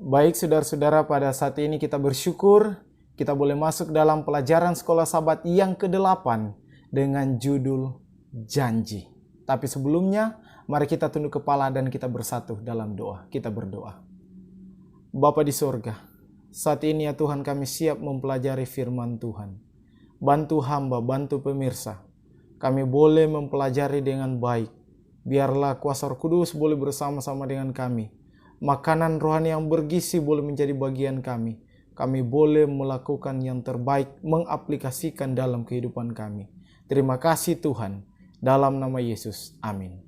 Baik saudara-saudara, pada saat ini kita bersyukur kita boleh masuk dalam pelajaran sekolah Sabat yang ke-8 dengan judul Janji. Tapi sebelumnya, mari kita tunduk kepala dan kita bersatu dalam doa. Kita berdoa. Bapa di sorga, saat ini ya Tuhan kami siap mempelajari firman Tuhan. Bantu hamba, bantu pemirsa. Kami boleh mempelajari dengan baik. Biarlah kuasa Roh Kudus boleh bersama-sama dengan kami. Makanan rohani yang bergizi boleh menjadi bagian kami. Kami boleh melakukan yang terbaik, mengaplikasikan dalam kehidupan kami. Terima kasih Tuhan. Dalam nama Yesus. Amin.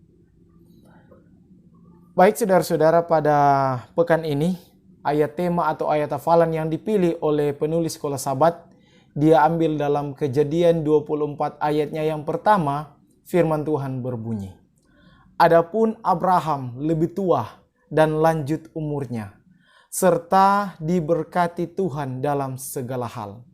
Baik saudara-saudara, pada pekan ini, ayat tema atau ayat hafalan yang dipilih oleh penulis sekolah Sabat, dia ambil dalam Kejadian 24 ayatnya yang pertama, firman Tuhan berbunyi. Adapun Abraham lebih tua dan lanjut umurnya, serta diberkati Tuhan dalam segala hal.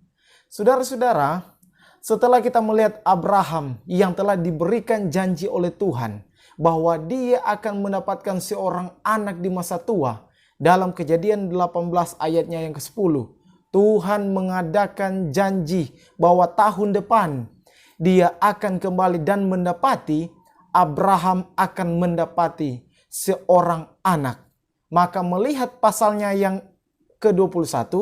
Saudara-saudara, setelah kita melihat Abraham yang telah diberikan janji oleh Tuhan bahwa dia akan mendapatkan seorang anak di masa tua, dalam Kejadian 18 ayatnya yang ke-10, Tuhan mengadakan janji bahwa tahun depan dia akan kembali dan mendapati, Abraham akan mendapati seorang anak. Maka melihat pasalnya yang ke-21,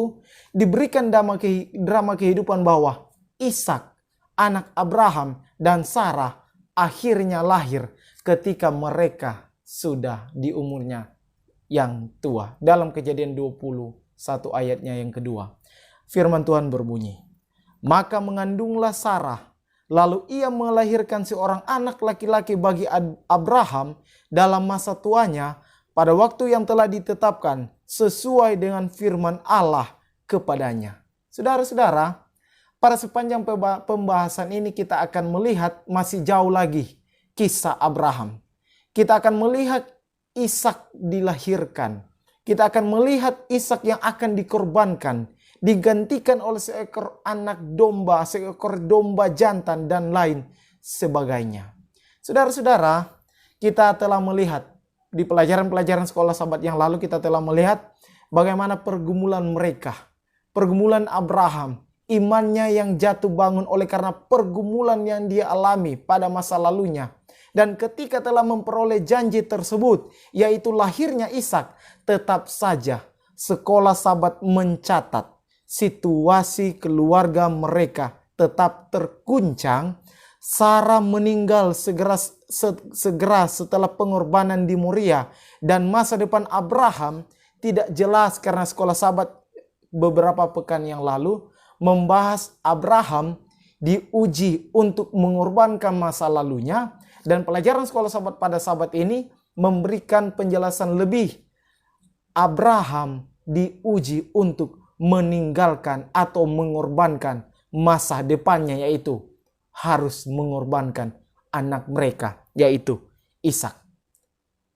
diberikan drama kehidupan bahwa Ishak, anak Abraham dan Sarah, akhirnya lahir ketika mereka sudah di umurnya yang tua. Dalam Kejadian 21 ayatnya yang kedua, firman Tuhan berbunyi, maka mengandunglah Sarah, lalu ia melahirkan seorang anak laki-laki bagi Abraham dalam masa tuanya pada waktu yang telah ditetapkan sesuai dengan firman Allah kepadanya. Saudara-saudara, pada sepanjang pembahasan ini kita akan melihat masih jauh lagi kisah Abraham. Kita akan melihat Ishak dilahirkan. Kita akan melihat Ishak yang akan dikorbankan, digantikan oleh seekor anak domba, seekor domba jantan dan lain sebagainya. Saudara-saudara, kita telah melihat di pelajaran-pelajaran sekolah Sabat yang lalu, kita telah melihat bagaimana pergumulan mereka. Pergumulan Abraham, imannya yang jatuh bangun oleh karena pergumulan yang dia alami pada masa lalunya. Dan ketika telah memperoleh janji tersebut, yaitu lahirnya Ishak, tetap saja sekolah Sabat mencatat situasi keluarga mereka tetap terguncang. Sarah meninggal segera setelah pengorbanan di Moria, dan masa depan Abraham tidak jelas karena sekolah Sabat beberapa pekan yang lalu membahas Abraham diuji untuk mengorbankan masa lalunya, dan pelajaran sekolah Sabat pada Sabat ini memberikan penjelasan lebih. Abraham diuji untuk meninggalkan atau mengorbankan masa depannya, yaitu harus mengorbankan anak mereka, yaitu Ishak.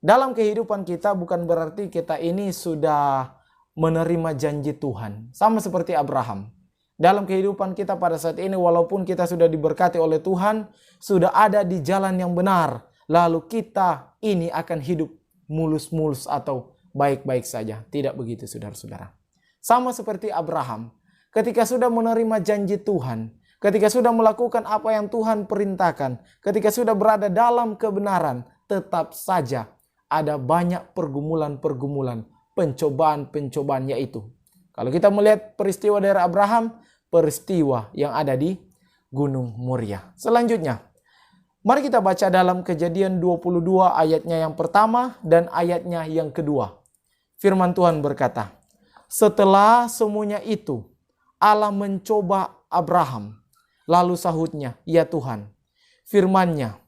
Dalam kehidupan kita bukan berarti kita ini sudah menerima janji Tuhan, sama seperti Abraham. Dalam kehidupan kita pada saat ini, walaupun kita sudah diberkati oleh Tuhan, sudah ada di jalan yang benar, lalu kita ini akan hidup mulus-mulus atau baik-baik saja. Tidak begitu saudara-saudara. Sama seperti Abraham, ketika sudah menerima janji Tuhan, ketika sudah melakukan apa yang Tuhan perintahkan, ketika sudah berada dalam kebenaran, tetap saja ada banyak pergumulan-pergumulan, pencobaan-pencobaan yaitu. Kalau kita melihat peristiwa dari Abraham, peristiwa yang ada di Gunung Moria. Selanjutnya, mari kita baca dalam Kejadian 22 ayatnya yang pertama dan ayatnya yang kedua. Firman Tuhan berkata, setelah semuanya itu, Allah mencoba Abraham. Lalu sahutnya, ya Tuhan, firman-Nya,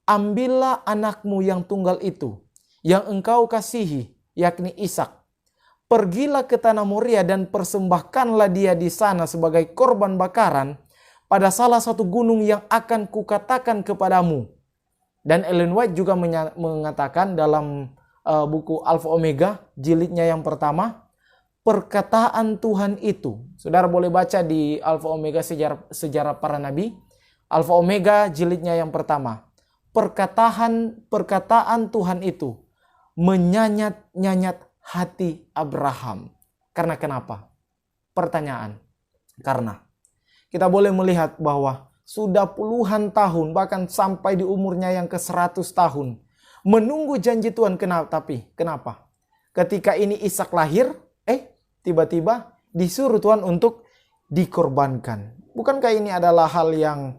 ambillah anakmu yang tunggal itu, yang engkau kasihi, yakni Ishak. Pergilah ke tanah Moria dan persembahkanlah dia di sana sebagai korban bakaran pada salah satu gunung yang akan kukatakan kepadamu. Dan Ellen White juga mengatakan dalam buku Alpha Omega, jilidnya yang pertama, perkataan Tuhan itu. Saudara boleh baca di Alpha Omega sejarah para nabi. Alpha Omega jilidnya yang pertama. Perkataan Tuhan itu menyanyat-nyanyat hati Abraham. Karena kenapa? Pertanyaan. Karena kita boleh melihat bahwa sudah puluhan tahun, bahkan sampai di umurnya yang ke-100 tahun, menunggu janji Tuhan. Tapi kenapa? Ketika ini Ishak lahir, tiba-tiba disuruh Tuhan untuk dikorbankan. Bukankah ini adalah hal yang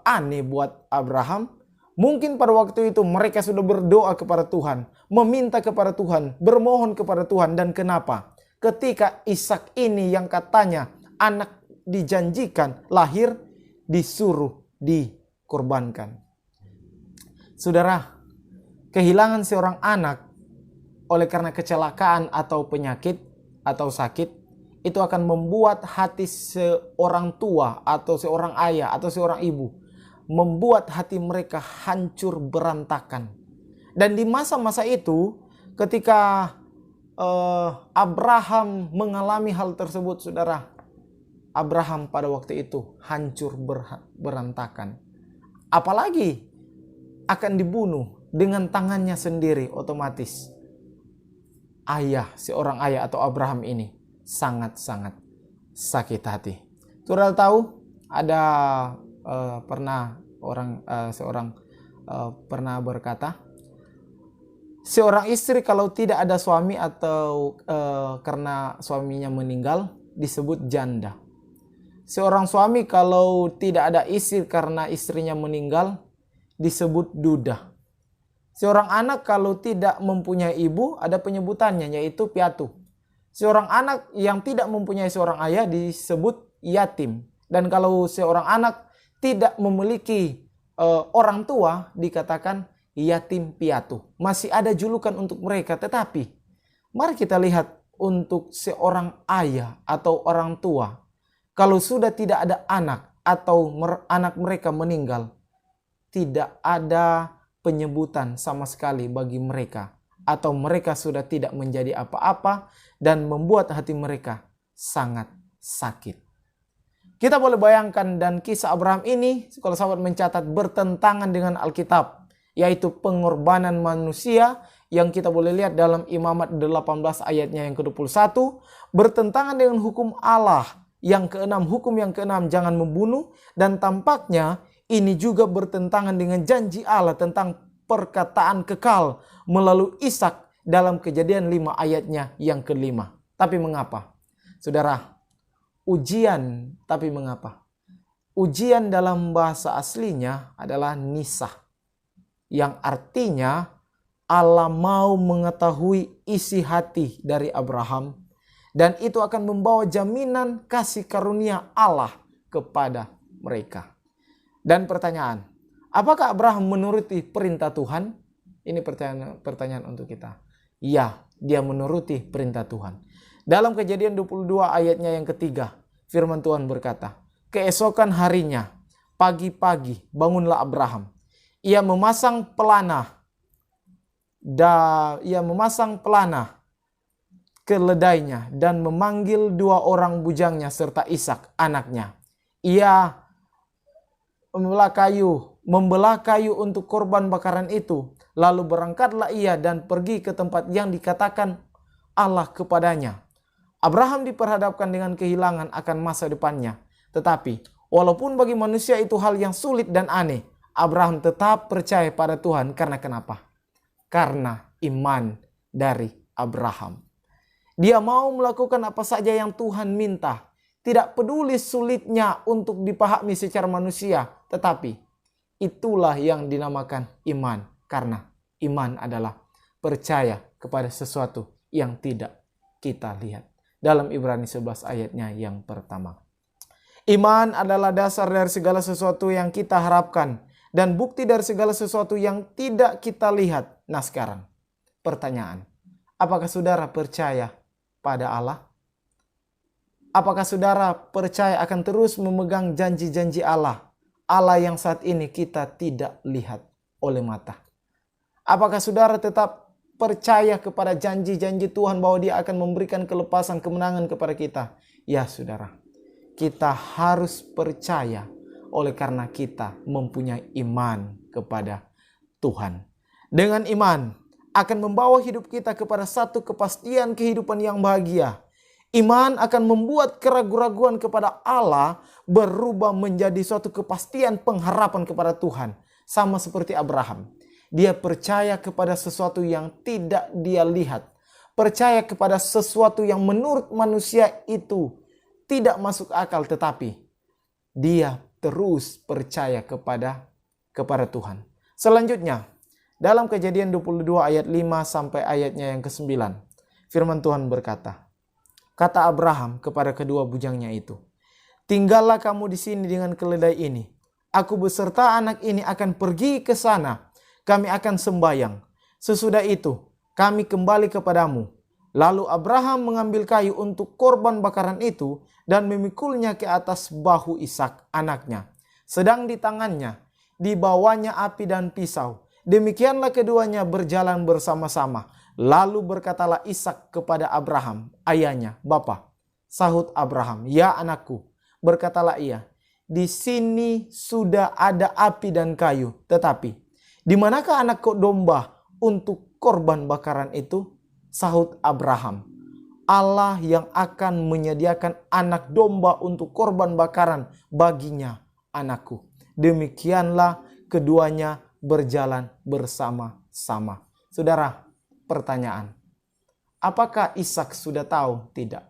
aneh buat Abraham? Mungkin pada waktu itu mereka sudah berdoa kepada Tuhan, meminta kepada Tuhan, bermohon kepada Tuhan. Dan kenapa? Ketika Ishak ini yang katanya anak dijanjikan lahir, disuruh dikorbankan. Saudara, kehilangan seorang anak oleh karena kecelakaan atau penyakit atau sakit, itu akan membuat hati seorang tua atau seorang ayah atau seorang ibu, membuat hati mereka hancur berantakan. Dan di masa-masa itu, ketika Abraham mengalami hal tersebut, saudara, Abraham pada waktu itu hancur berantakan. Apalagi akan dibunuh dengan tangannya sendiri, otomatis seorang ayah atau Abraham ini sangat-sangat sakit hati. Saudara tahu, ada seorang pernah berkata, seorang istri kalau tidak ada suami atau karena suaminya meninggal disebut janda. Seorang suami kalau tidak ada istri karena istrinya meninggal disebut duda. Seorang anak kalau tidak mempunyai ibu ada penyebutannya, yaitu piatu. Seorang anak yang tidak mempunyai seorang ayah disebut yatim. Dan kalau seorang anak tidak memiliki orang tua dikatakan yatim piatu. Masih ada julukan untuk mereka, tetapi mari kita lihat untuk seorang ayah atau orang tua. Kalau sudah tidak ada anak atau anak mereka meninggal, tidak ada penyebutan sama sekali bagi mereka. Atau mereka sudah tidak menjadi apa-apa dan membuat hati mereka sangat sakit. Kita boleh bayangkan, dan kisah Abraham ini, kalau sahabat mencatat, bertentangan dengan Alkitab, yaitu pengorbanan manusia yang kita boleh lihat dalam Imamat 18 ayatnya yang ke-21, bertentangan dengan hukum Allah yang ke-6, hukum yang ke-6, jangan membunuh, dan tampaknya ini juga bertentangan dengan janji Allah tentang perkataan kekal melalui Ishak dalam Kejadian 5 ayatnya yang ke-5. Tapi mengapa? Saudara, tapi mengapa? Ujian dalam bahasa aslinya adalah nisah, yang artinya Allah mau mengetahui isi hati dari Abraham, dan itu akan membawa jaminan kasih karunia Allah kepada mereka. Dan pertanyaan, apakah Abraham menuruti perintah Tuhan? Ini pertanyaan untuk kita. Ya, dia menuruti perintah Tuhan. Dalam Kejadian 22 ayatnya yang ketiga, firman Tuhan berkata, keesokan harinya, pagi-pagi bangunlah Abraham. Ia memasang pelana keledainya dan memanggil 2 orang bujangnya serta Ishak anaknya. Ia membelah kayu untuk korban bakaran itu. Lalu berangkatlah ia dan pergi ke tempat yang dikatakan Allah kepadanya. Abraham diperhadapkan dengan kehilangan akan masa depannya. Tetapi walaupun bagi manusia itu hal yang sulit dan aneh, Abraham tetap percaya pada Tuhan. Karena kenapa? Karena iman dari Abraham. Dia mau melakukan apa saja yang Tuhan minta. Tidak peduli sulitnya untuk dipahami secara manusia. Tetapi itulah yang dinamakan iman. Karena iman adalah percaya kepada sesuatu yang tidak kita lihat. Dalam Ibrani 11 ayatnya yang pertama. Iman adalah dasar dari segala sesuatu yang kita harapkan. Dan bukti dari segala sesuatu yang tidak kita lihat. Nah sekarang pertanyaan. Apakah saudara percaya pada Allah? Apakah saudara percaya akan terus memegang janji-janji Allah? Allah yang saat ini kita tidak lihat oleh mata. Apakah saudara tetap percaya kepada janji-janji Tuhan bahwa Dia akan memberikan kelepasan, kemenangan kepada kita? Ya saudara, kita harus percaya oleh karena kita mempunyai iman kepada Tuhan. Dengan iman, akan membawa hidup kita kepada satu kepastian kehidupan yang bahagia. Iman akan membuat keraguan-raguan kepada Allah berubah menjadi suatu kepastian pengharapan kepada Tuhan. Sama seperti Abraham. Dia percaya kepada sesuatu yang tidak dia lihat. Percaya kepada sesuatu yang menurut manusia itu tidak masuk akal, tetapi dia terus percaya kepada Tuhan. Selanjutnya, dalam Kejadian 22 ayat 5 sampai ayatnya yang ke-9, firman Tuhan berkata, kata Abraham kepada kedua bujangnya itu, tinggallah kamu di sini dengan keledai ini. Aku beserta anak ini akan pergi ke sana. Kami akan sembahyang. Sesudah itu, kami kembali kepadamu. Lalu Abraham mengambil kayu untuk korban bakaran itu dan memikulnya ke atas bahu Ishak anaknya. Sedang di tangannya dibawanya api dan pisau. Demikianlah keduanya berjalan bersama-sama. Lalu berkatalah Ishak kepada Abraham, ayahnya, Bapa. Sahut Abraham, ya anakku. Berkatalah ia, di sini sudah ada api dan kayu. Tetapi, di manakah anak domba untuk korban bakaran itu? Sahut Abraham, Allah yang akan menyediakan anak domba untuk korban bakaran baginya, anakku. Demikianlah keduanya berjalan bersama-sama. Saudara, pertanyaan, apakah Ishak sudah tahu? Tidak.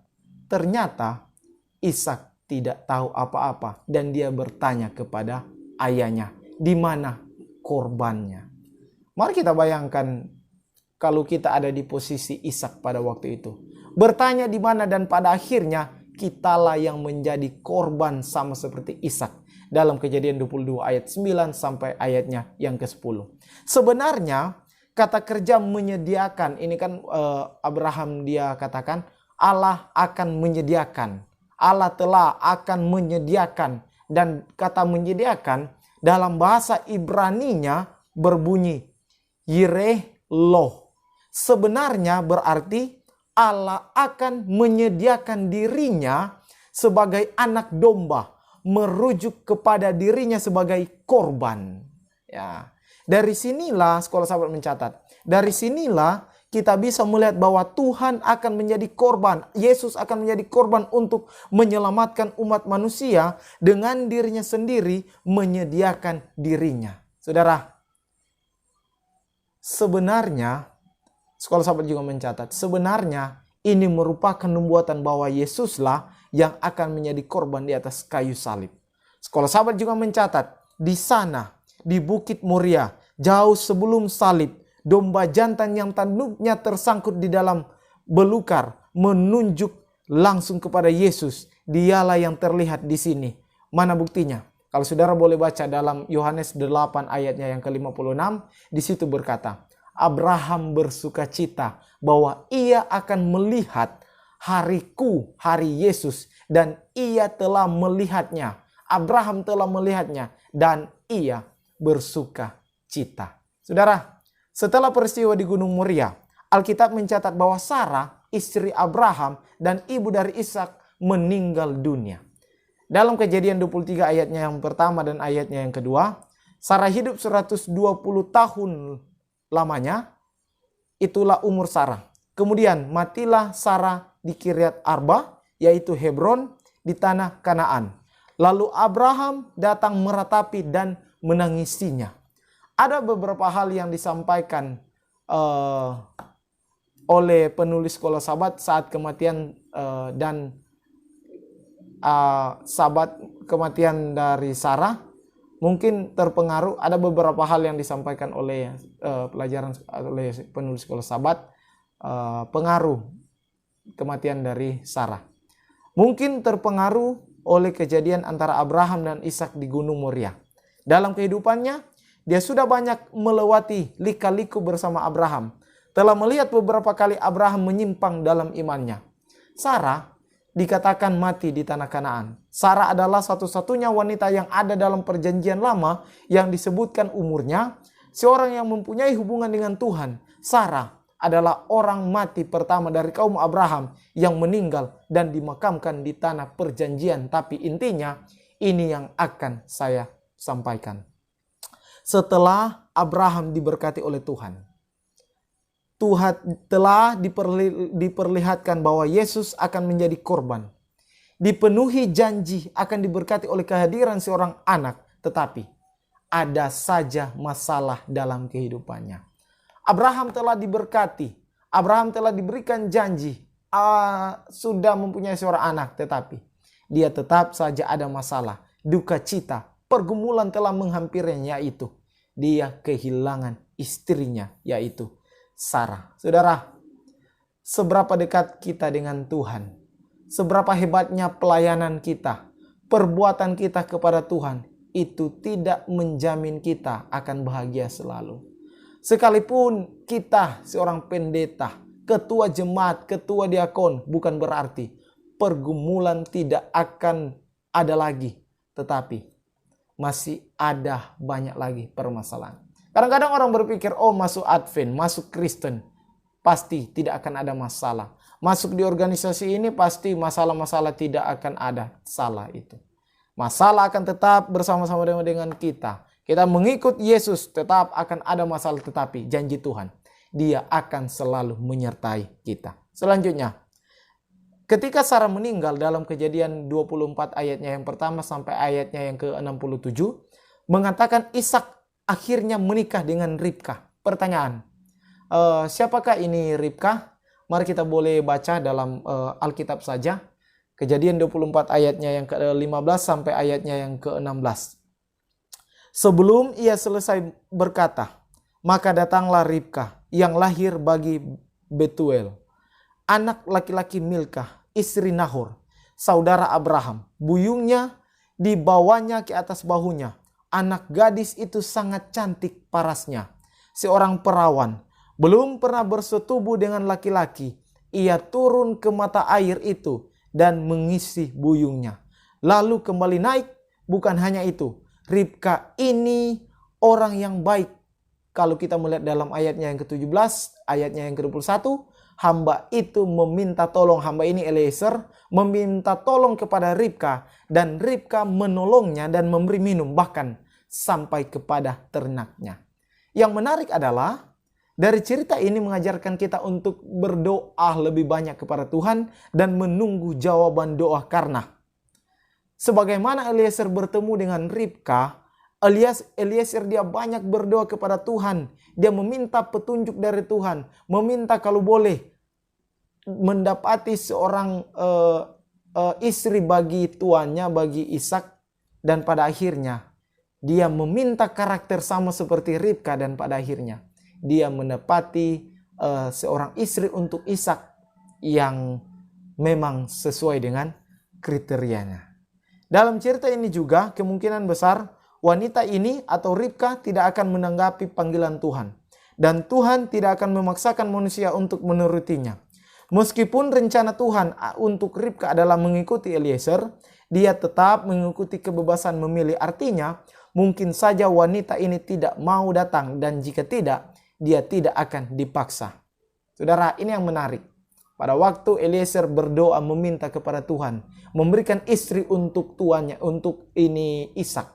Ternyata Ishak tidak tahu apa-apa dan dia bertanya kepada ayahnya, di mana korbannya? Mari kita bayangkan kalau kita ada di posisi Ishak pada waktu itu. Bertanya di mana dan pada akhirnya kitalah yang menjadi korban sama seperti Ishak. Dalam Kejadian 22 ayat 9 sampai ayatnya yang ke-10. Sebenarnya kata kerja menyediakan, ini kan Abraham dia katakan Allah akan menyediakan. Allah telah akan menyediakan. Dan kata menyediakan dalam bahasa Ibraninya berbunyi Yireh Loh. Sebenarnya berarti Allah akan menyediakan dirinya sebagai anak domba. Merujuk kepada dirinya sebagai korban. Ya. Dari sinilah sekolah sahabat mencatat. Dari sinilah kita bisa melihat bahwa Tuhan akan menjadi korban. Yesus akan menjadi korban untuk menyelamatkan umat manusia dengan dirinya sendiri menyediakan dirinya. Saudara, sebenarnya sekolah sahabat juga mencatat, sebenarnya ini merupakan nubuatan bahwa Yesuslah yang akan menjadi korban di atas kayu salib. Sekolah sahabat juga mencatat, di sana, di Bukit Moria, jauh sebelum salib, domba jantan yang tanduknya tersangkut di dalam belukar menunjuk langsung kepada Yesus. Dialah yang terlihat di sini. Mana buktinya? Kalau saudara boleh baca dalam Yohanes 8 ayatnya yang ke-56, di situ berkata, Abraham bersuka cita bahwa ia akan melihat hariku, hari Yesus, dan ia telah melihatnya. Abraham telah melihatnya dan ia bersuka cita. Saudara, setelah peristiwa di Gunung Moria, Alkitab mencatat bahwa Sarah, istri Abraham dan ibu dari Ishak meninggal dunia. Dalam Kejadian 23 ayatnya yang pertama dan ayatnya yang kedua, Sarah hidup 120 tahun lamanya, itulah umur Sarah. Kemudian matilah Sarah di Kiryat Arba, yaitu Hebron, di tanah Kanaan. Lalu Abraham datang meratapi dan menangisinya. Ada beberapa hal yang disampaikan oleh penulis sekolah sahabat saat kematian dan sahabat kematian dari Sarah. Mungkin terpengaruh, ada beberapa hal yang disampaikan oleh pelajaran oleh penulis sekolah sahabat, pengaruh kematian dari Sarah. Mungkin terpengaruh oleh kejadian antara Abraham dan Ishak di Gunung Moria. Dalam kehidupannya, dia sudah banyak melewati lika-liku bersama Abraham. Telah melihat beberapa kali Abraham menyimpang dalam imannya. Sarah dikatakan mati di tanah Kanaan. Sarah adalah satu-satunya wanita yang ada dalam perjanjian lama yang disebutkan umurnya, seorang yang mempunyai hubungan dengan Tuhan. Sarah adalah orang mati pertama dari kaum Abraham yang meninggal dan dimakamkan di tanah perjanjian. Tapi intinya ini yang akan saya sampaikan. Setelah Abraham diberkati oleh Tuhan, Tuhan telah diperlihatkan bahwa Yesus akan menjadi korban. Dipenuhi janji akan diberkati oleh kehadiran seorang anak, tetapi ada saja masalah dalam kehidupannya. Abraham telah diberkati, Abraham telah diberikan janji, sudah mempunyai seorang anak, tetapi dia tetap saja ada masalah, duka cita, pergumulan telah menghampirinya, yaitu dia kehilangan istrinya, yaitu Sarah. Saudara, seberapa dekat kita dengan Tuhan, seberapa hebatnya pelayanan kita, perbuatan kita kepada Tuhan, itu tidak menjamin kita akan bahagia selalu. Sekalipun kita seorang pendeta, ketua jemaat, ketua diakon, bukan berarti pergumulan tidak akan ada lagi, tetapi masih ada banyak lagi permasalahan. Kadang-kadang orang berpikir, oh masuk Advent, masuk Kristen, pasti tidak akan ada masalah. Masuk di organisasi ini pasti masalah-masalah tidak akan ada. Salah itu. Masalah akan tetap bersama-sama dengan kita. Kita mengikut Yesus, tetap akan ada masalah, tetapi janji Tuhan, Dia akan selalu menyertai kita. Selanjutnya, ketika Sarah meninggal, dalam Kejadian 24 ayatnya yang pertama sampai ayatnya yang ke-67, mengatakan Ishak akhirnya menikah dengan Ribka. Pertanyaan, siapakah ini Ribka? Mari kita boleh baca dalam Alkitab saja. Kejadian 24 ayatnya yang ke-15 sampai ayatnya yang ke-16. Sebelum ia selesai berkata, maka datanglah Ribka yang lahir bagi Betuel, anak laki-laki Milkah, istri Nahor, saudara Abraham. Buyungnya dibawanya ke atas bahunya. Anak gadis itu sangat cantik parasnya, seorang perawan, belum pernah bersetubuh dengan laki-laki. Ia turun ke mata air itu dan mengisi buyungnya, lalu kembali naik. Bukan hanya itu, Ribka ini orang yang baik. Kalau kita melihat dalam ayatnya yang ke-17, ayatnya yang ke-21, hamba itu meminta tolong, hamba ini Eliezer, meminta tolong kepada Ribka, dan Ribka menolongnya dan memberi minum, bahkan sampai kepada ternaknya. Yang menarik adalah, dari cerita ini mengajarkan kita untuk berdoa lebih banyak kepada Tuhan dan menunggu jawaban doa, karena sebagaimana Eliezer bertemu dengan Ribka, Eliezer dia banyak berdoa kepada Tuhan. Dia meminta petunjuk dari Tuhan, meminta kalau boleh mendapati seorang istri bagi tuannya, bagi Ishak, dan pada akhirnya dia meminta karakter sama seperti Ribka, dan pada akhirnya dia menepati seorang istri untuk Ishak yang memang sesuai dengan kriterianya. Dalam cerita ini juga kemungkinan besar wanita ini atau Ribka tidak akan menanggapi panggilan Tuhan, dan Tuhan tidak akan memaksakan manusia untuk menurutinya. Meskipun rencana Tuhan untuk Ribka adalah mengikuti Eliezer, dia tetap mengikuti kebebasan memilih. Artinya, mungkin saja wanita ini tidak mau datang, dan jika tidak, dia tidak akan dipaksa. Saudara, ini yang menarik. Pada waktu Eliezer berdoa meminta kepada Tuhan, memberikan istri untuk tuannya, untuk ini Ishak,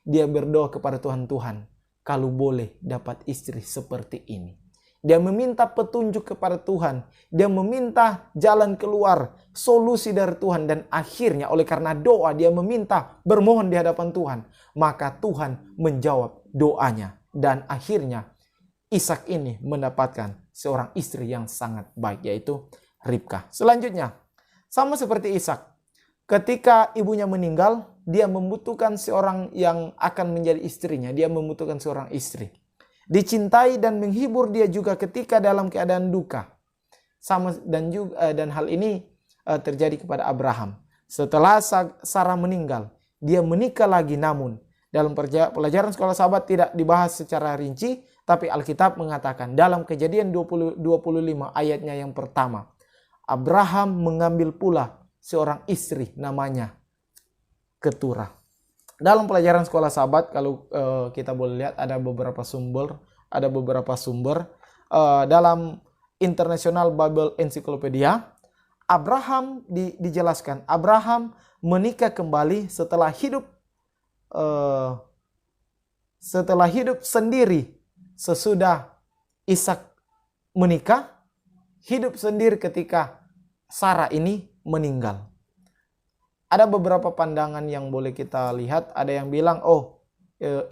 dia berdoa kepada Tuhan, Tuhan, kalau boleh dapat istri seperti ini. Dia meminta petunjuk kepada Tuhan, dia meminta jalan keluar, solusi dari Tuhan, dan akhirnya oleh karena doa dia meminta, bermohon di hadapan Tuhan, maka Tuhan menjawab doanya, dan akhirnya Ishak ini mendapatkan seorang istri yang sangat baik, yaitu Ribka. Selanjutnya, sama seperti Ishak, ketika ibunya meninggal, dia membutuhkan seorang yang akan menjadi istrinya. Dia membutuhkan seorang istri. Dicintai dan menghibur dia juga ketika dalam keadaan duka. Sama dan hal ini terjadi kepada Abraham. Setelah Sarah meninggal, dia menikah lagi, namun dalam pelajaran sekolah sahabat tidak dibahas secara rinci, tapi Alkitab mengatakan dalam Kejadian 25 ayatnya yang pertama, Abraham mengambil pula seorang istri namanya Keturah. Dalam pelajaran sekolah sahabat, kalau kita boleh lihat ada beberapa sumber dalam International Bible Encyclopedia, Abraham dijelaskan, Abraham menikah kembali setelah hidup sendiri sesudah Ishak menikah, hidup sendiri ketika Sarah ini meninggal. Ada beberapa pandangan yang boleh kita lihat. Ada yang bilang,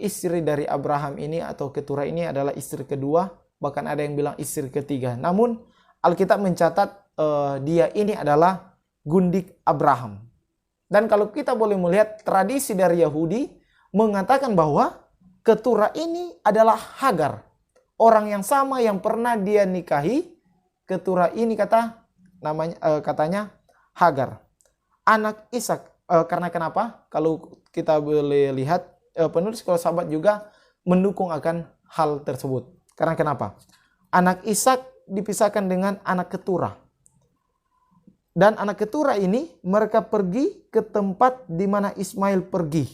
istri dari Abraham ini atau keturah ini adalah istri kedua. Bahkan ada yang bilang istri ketiga. Namun Alkitab mencatat dia ini adalah gundik Abraham. Dan kalau kita boleh melihat tradisi dari Yahudi mengatakan bahwa keturah ini adalah Hagar. Orang yang sama yang pernah dia nikahi. Keturah ini katanya Hagar. Anak Ishak. Karena kenapa? Kalau kita boleh lihat, penulis Kolosabad juga mendukung akan hal tersebut. Karena kenapa? Anak Ishak dipisahkan dengan anak keturah. Dan anak keturah ini mereka pergi ke tempat di mana Ismail pergi.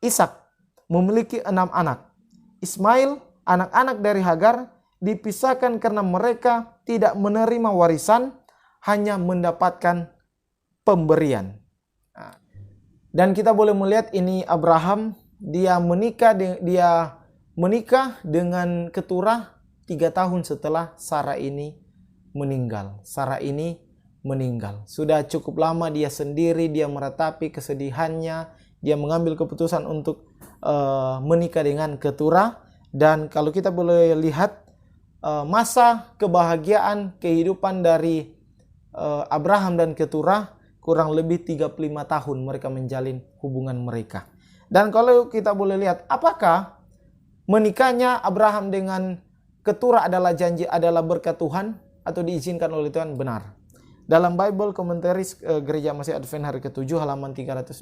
Ishak memiliki 6 anak. Ismail, anak-anak dari Hagar, dipisahkan karena mereka tidak menerima warisan, hanya mendapatkan pemberian. Dan kita boleh melihat ini Abraham, dia menikah dengan keturah 3 tahun setelah Sarah ini meninggal. Sudah cukup lama dia sendiri, dia meratapi kesedihannya, dia mengambil keputusan untuk menikah dengan keturah. Dan kalau kita boleh lihat masa kebahagiaan kehidupan dari Abraham dan keturah, kurang lebih 35 tahun mereka menjalin hubungan mereka. Dan kalau kita boleh lihat, apakah menikahnya Abraham dengan keturah adalah berkat Tuhan atau diizinkan oleh Tuhan? Benar. Dalam Bible Commentaries Gereja Masih Advent hari ke-7 halaman 366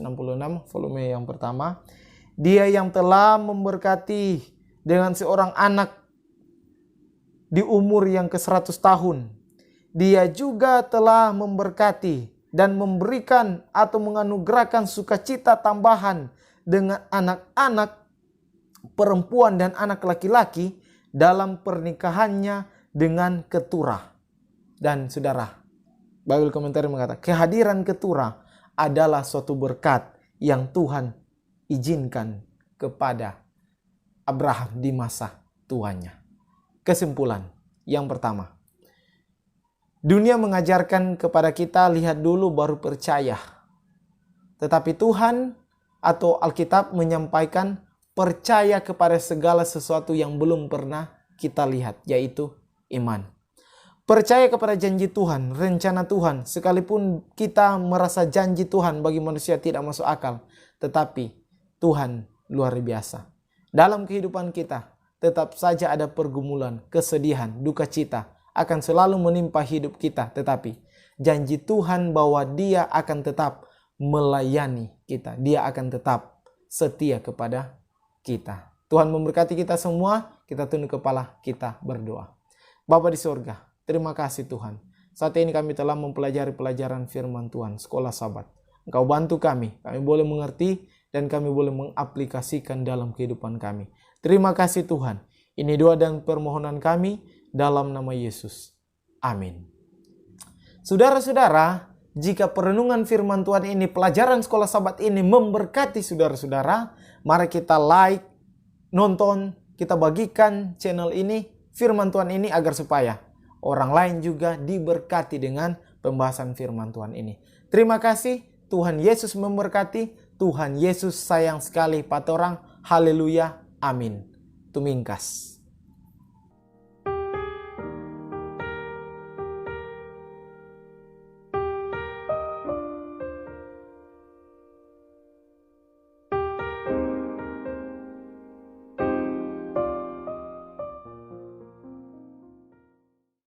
volume yang pertama, dia yang telah memberkati dengan seorang anak di umur yang ke-100 tahun, dia juga telah memberkati dan memberikan atau menganugerahkan sukacita tambahan dengan anak-anak perempuan dan anak laki-laki dalam pernikahannya dengan keturah. Dan saudara, Bible Commentary mengatakan kehadiran keturah adalah suatu berkat yang Tuhan izinkan kepada Abraham di masa tuanya. Kesimpulan yang pertama, dunia mengajarkan kepada kita lihat dulu baru percaya. Tetapi Tuhan atau Alkitab menyampaikan percaya kepada segala sesuatu yang belum pernah kita lihat, yaitu iman. Percaya kepada janji Tuhan, rencana Tuhan, sekalipun kita merasa janji Tuhan bagi manusia tidak masuk akal. Tetapi Tuhan luar biasa. Dalam kehidupan kita tetap saja ada pergumulan, kesedihan, duka cita akan selalu menimpa hidup kita. Tetapi janji Tuhan bahwa Dia akan tetap melayani kita. Dia akan tetap setia kepada kita. Tuhan memberkati kita semua. Kita tunduk kepala, kita berdoa. Bapa di surga, terima kasih Tuhan. Saat ini kami telah mempelajari pelajaran firman Tuhan, sekolah Sabat. Engkau bantu kami boleh mengerti dan kami boleh mengaplikasikan dalam kehidupan kami. Terima kasih Tuhan. Ini doa dan permohonan kami dalam nama Yesus. Amin. Saudara-saudara, jika perenungan firman Tuhan ini, pelajaran sekolah Sabat ini memberkati saudara-saudara, mari kita like, nonton, kita bagikan channel ini, firman Tuhan ini, agar supaya orang lain juga diberkati dengan pembahasan firman Tuhan ini. Terima kasih, Tuhan Yesus memberkati, Tuhan Yesus sayang sekali pada orang. Haleluya, amin. Tumingkas.